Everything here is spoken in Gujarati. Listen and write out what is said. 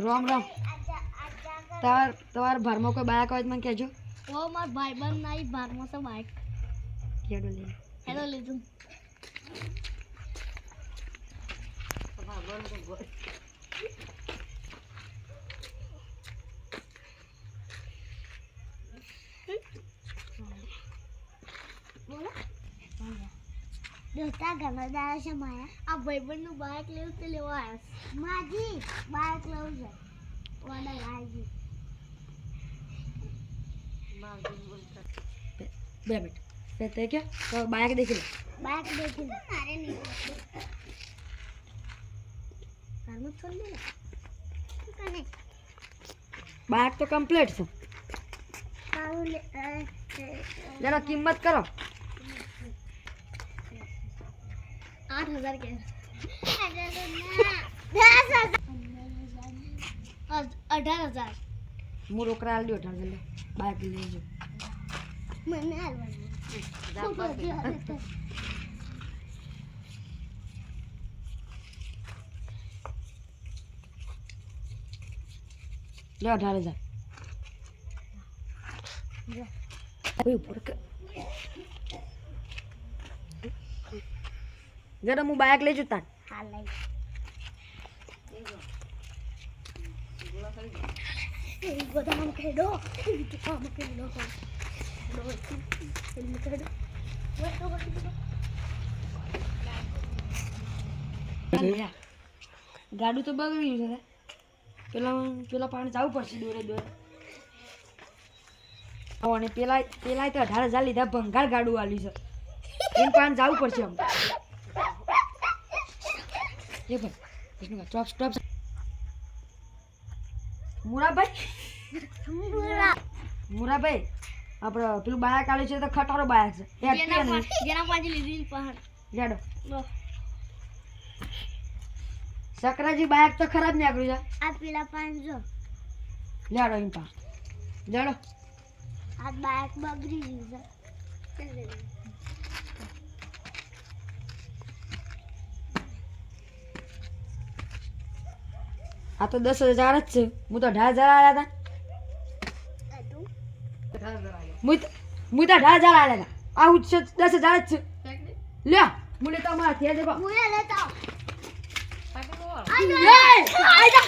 રામ રામ તમાર ભારમાં કોઈ બાઈક હોય તો મને કહેજો ઓ માર ભાઈબંધ નાઈ ભારમાં તો બાઈક કેડો લે હેલો લીધું બોલો દોસ્તા ઘણા દાડા છે માયા આ ભાઈબંધનું બાઈક લેવું તો લેવા આવ્યા માજી બાઈક લેવું છે વાડા લાગી 2 મિનિટ તે કે તો બાઈક દેખી લે બાઈક દેખી લે મારે નહીં કારનું છોડ દે કને બાઈક તો કમ્પ્લીટ છે કારું લે જરા કિંમત કરો 8,000 કે 18,000 હું રોકડા આલ દો 18 લે બાઈક લેજો મને હાલવાનું લે 18,000 ઓય ઉપર કે જરા હું બાઈક લઈ જતા હા લઈ એ ગોદામ ખેડો કામ ખેડો ગાડું તો બગડી ગયું છે પેલા પાણી જવું પડશે દોરે અને પેલા તો 18,000 લીધા ભંગાર ગાડું વાલી છે એમ પાણી જવું પડશે આમ એ ભાઈ સ્ટોપ મુરાભાઈ આપણે પેલું બાયક આલે છે તો ખટારો બાયક છે જેના પાછી લીધી પહાડ લેડો સકરાજી બાયક તો ખરાબ નીકળ્યું છે આ પેલા 500 લેડો એમ પા લેડો આ બાઈક બગડી ગયું છે આ તો 10,000 જ છે હું તો 18,000 આલ્યા હતા હું તો 18,000 આલ્યા હતા આવું જ છે 10,000 જ છે લે હું લેતા મારા થયા દે બા હું લેતા આઈ જા